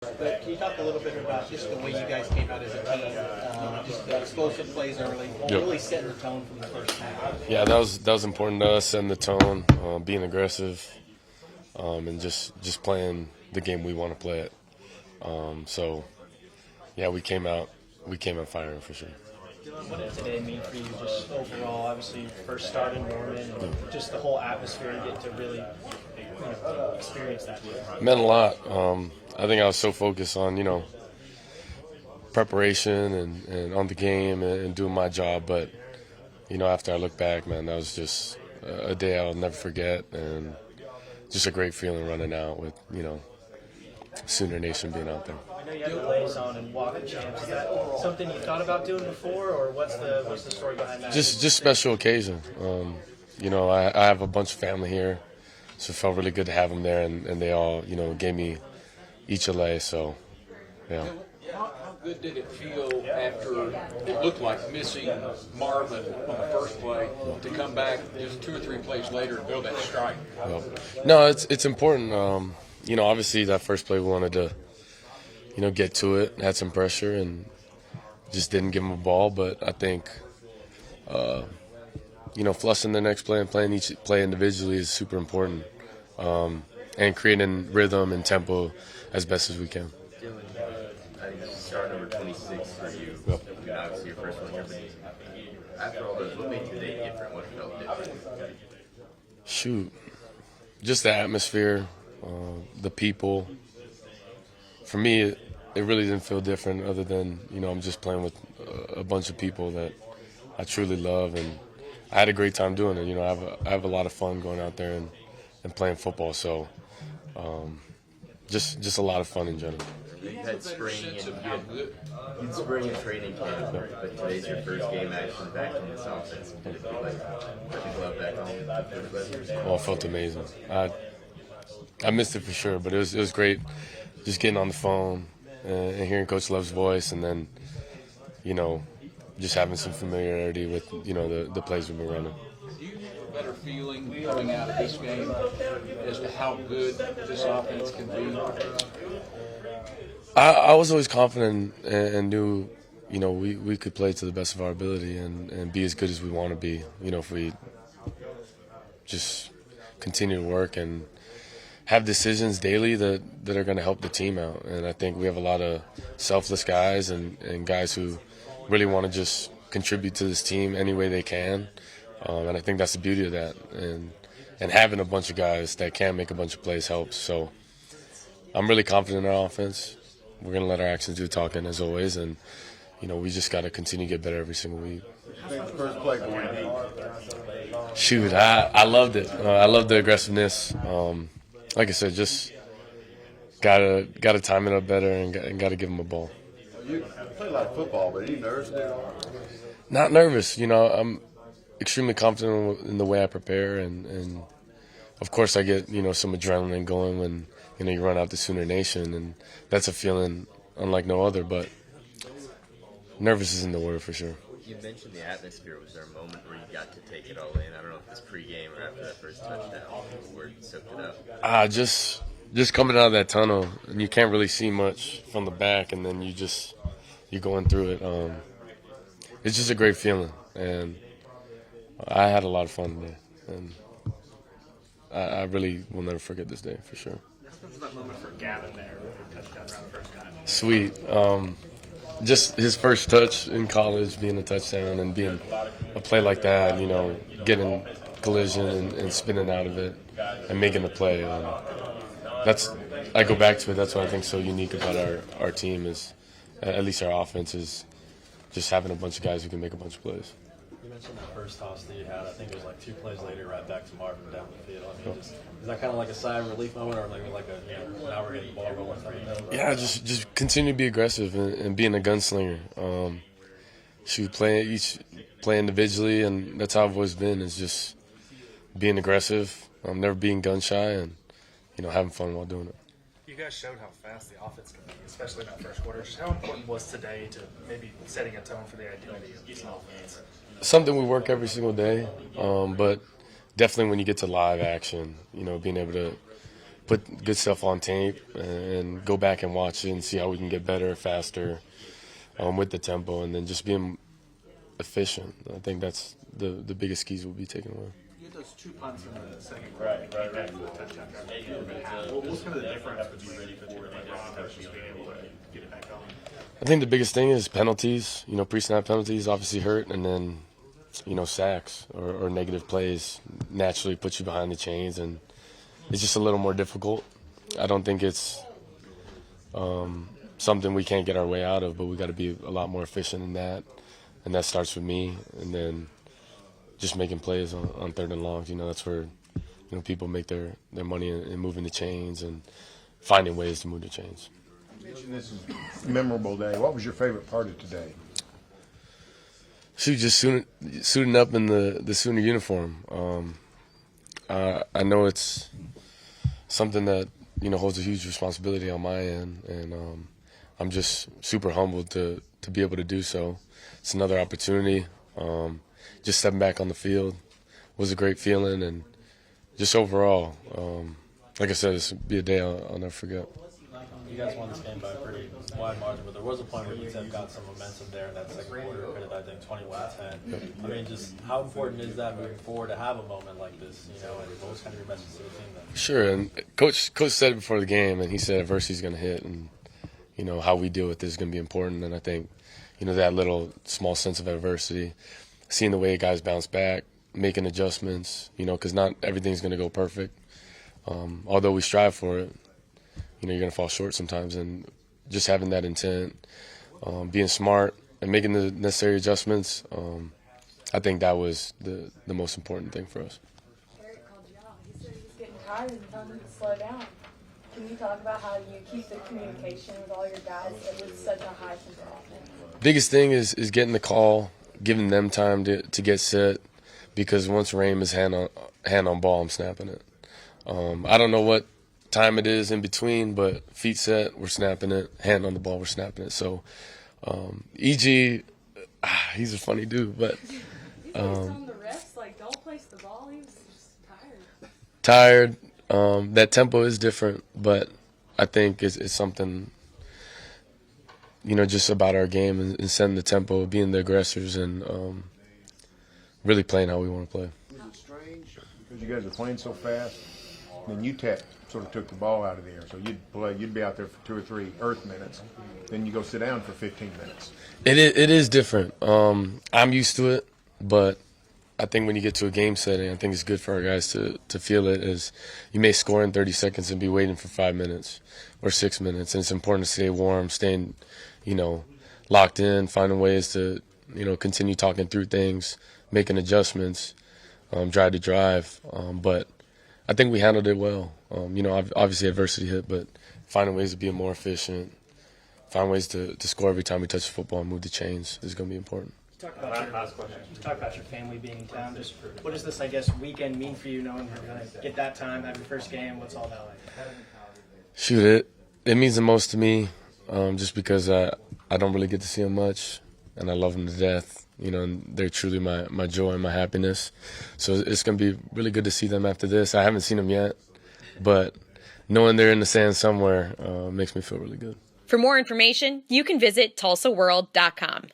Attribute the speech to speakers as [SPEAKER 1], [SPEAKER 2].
[SPEAKER 1] But can you talk a little bit about just the way you guys came out as a team, just the explosive plays early, really setting the tone from the first half?
[SPEAKER 2] Yeah, that was important to us, setting the tone, being aggressive, and just playing the game we want to play it. So, yeah, we came out firing for sure.
[SPEAKER 1] Dillon, what did today mean for you just overall? Obviously, you first started in Norman, and just the whole atmosphere and get to really experience that.
[SPEAKER 2] It meant a lot. I think I was so focused on, preparation and on the game and doing my job. But, after I look back, man, that was just a day I'll never forget, and just a great feeling running out with, Sooner Nation being out there.
[SPEAKER 1] I know you have the liaison and walking champs. Is that something you thought about doing before, or what's the story behind that?
[SPEAKER 2] Just special occasion. I have a bunch of family here, so it felt really good to have them there, and they all, gave me each a lay. So, yeah.
[SPEAKER 3] How good did it feel after it looked like missing Marvin on the first play to come back just 2 or 3 plays later and build that strike?
[SPEAKER 2] No, it's important. Obviously that first play we wanted to, get to it, had some pressure, and just didn't give him a ball. But I think, flushing the next play and playing each play individually is super important, and creating rhythm and tempo as best as we can.
[SPEAKER 4] Dillon, I think start number 26 for you.
[SPEAKER 2] Yep.
[SPEAKER 4] Obviously your first one here, but after all those, what made today different? What felt different?
[SPEAKER 2] Shoot, just the atmosphere, the people. For me, it really didn't feel different other than, I'm just playing with a bunch of people that I truly love, and I had a great time doing it. I have a lot of fun going out there and playing football, so just a lot of fun in general.
[SPEAKER 4] You had spring and training camp, but today's your first game action back in this offense. Did it feel like put the glove back on?
[SPEAKER 2] Oh, it felt amazing. I missed it for sure, but it was great just getting on the phone and hearing Coach Love's voice, and then, just having some familiarity with, the plays we've been running.
[SPEAKER 3] Do you have a better feeling coming out of this game as to how good this offense can be?
[SPEAKER 2] I was always confident and knew, we could play to the best of our ability and be as good as we want to be, if we just continue to work and have decisions daily that are going to help the team out. And I think we have a lot of selfless guys and guys who really want to just contribute to this team any way they can. And I think that's the beauty of that. And having a bunch of guys that can make a bunch of plays helps. So I'm really confident in our offense. We're going to let our actions do the talking as always. And, we just got to continue to get better every single week.
[SPEAKER 5] First play going deep.
[SPEAKER 2] Shoot, I loved it. I loved the aggressiveness. Like I said, just gotta time it up better and gotta give him a ball.
[SPEAKER 5] You play a lot of football, but are you nervous there?
[SPEAKER 2] Not nervous. I'm extremely confident in the way I prepare, and of course I get some adrenaline going when you run out to Sooner Nation, and that's a feeling unlike no other. But nervous isn't the word for sure.
[SPEAKER 4] You mentioned the atmosphere. Was there a moment where you got to take it all in? I don't know if it was pregame or after that first touchdown where you soaked it up.
[SPEAKER 2] Just coming out of that tunnel, and you can't really see much from the back, and then you're going through it. It's just a great feeling, and I had a lot of fun there, and I really will never forget this day for sure.
[SPEAKER 1] What was that moment for Gavin there with the touchdown around the first time?
[SPEAKER 2] Sweet. Just his first touch in college being a touchdown and being a play like that, getting collision and spinning out of it and making the play. I go back to it. That's what I think is so unique about our team is, at least our offense, is just having a bunch of guys who can make a bunch of plays.
[SPEAKER 6] You mentioned the first toss that you had. I think it was like 2 plays later, right back to Marvin down the field. I mean, is that kind of like a sigh of relief moment, or like now we're getting the ball rolling for you?
[SPEAKER 2] Yeah, just continue to be aggressive and being a gunslinger. Play individually, and that's how I've always been. Is just being aggressive, never being gun shy, and having fun while doing it.
[SPEAKER 7] You guys showed how fast the offense can be, especially in that first quarter. Just how important was today to maybe setting a tone for the identity of this offense?
[SPEAKER 2] Something we work every single day, but definitely when you get to live action, being able to put good stuff on tape and go back and watch it and see how we can get better, faster with the tempo, and then just being efficient. I think that's the biggest keys we'll be taking away.
[SPEAKER 7] You had those 2 punts in the second quarter. Right. Touchdown. What's kind of the difference between Ron versus being able to get it back on?
[SPEAKER 2] I think the biggest thing is penalties. Pre-snap penalties obviously hurt, and then, sacks or negative plays naturally put you behind the chains, and it's just a little more difficult. I don't think it's something we can't get our way out of, but we got to be a lot more efficient in that, and that starts with me, and then just making plays on third and longs. That's where people make their money in moving the chains and finding ways to move the chains.
[SPEAKER 8] You mentioned this is a memorable day. What was your favorite part of today?
[SPEAKER 2] Shoot, just suiting up in the Sooner uniform. I know it's something that holds a huge responsibility on my end, and I'm just super humbled to be able to do so. It's another opportunity. Just stepping back on the field was a great feeling, and just overall, like I said, this will be a day I'll never forget.
[SPEAKER 6] You guys won this game by a pretty wide margin, but there was a point where UTEP got some momentum there in that second quarter, pitted, I think, 21-10. I mean, just how important is that moving forward to have a moment like this, and what was kind of your message to the team then?
[SPEAKER 2] Sure, and Coach said it before the game, and he said adversity is going to hit, and, how we deal with this is going to be important, and I think, that little small sense of adversity, seeing the way guys bounce back, making adjustments, because not everything's going to go perfect. Although we strive for it, you're going to fall short sometimes, and just having that intent, being smart, and making the necessary adjustments, I think that was the most important thing for us.
[SPEAKER 9] Eric called you out. He said he was getting tired and telling him to slow down. Can you talk about how you keep the communication with all your guys with such a high tempo offense?
[SPEAKER 2] Biggest thing is getting the call, giving them time to get set, because once Raym is hand on ball, I'm snapping it. I don't know what time it is in between, but feet set, we're snapping it. Hand on the ball, we're snapping it. So, EG, he's a funny dude, but
[SPEAKER 9] He's telling the refs, don't place the ball. He was just
[SPEAKER 2] tired. That tempo is different, but I think it's something, just about our game and setting the tempo, being the aggressors, and really playing how we want to play.
[SPEAKER 8] Was it strange because you guys are playing so fast? And then UTEP sort of took the ball out of the air, so you'd be out there for 2 or 3 earth minutes, then you go sit down for 15 minutes.
[SPEAKER 2] It is different. I'm used to it, but I think when you get to a game setting, I think it's good for our guys to feel it. Is you may score in 30 seconds and be waiting for 5 minutes or 6 minutes, and it's important to stay warm, staying, locked in, finding ways to, continue talking through things, making adjustments, drive to drive. But I think we handled it well. Obviously adversity hit, but finding ways to be more efficient, find ways to score every time we touch the football and move the chains is going to be important.
[SPEAKER 1] Talk about your family being in town. Just what does this, weekend mean for you, knowing you're going to get that time, have your first game? What's all that like?
[SPEAKER 2] Shoot, it means the most to me, just because I don't really get to see them much, and I love them to death. And they're truly my joy and my happiness. So it's going to be really good to see them after this. I haven't seen them yet, but knowing they're in the sand somewhere makes me feel really good.
[SPEAKER 10] For more information, you can visit TulsaWorld.com.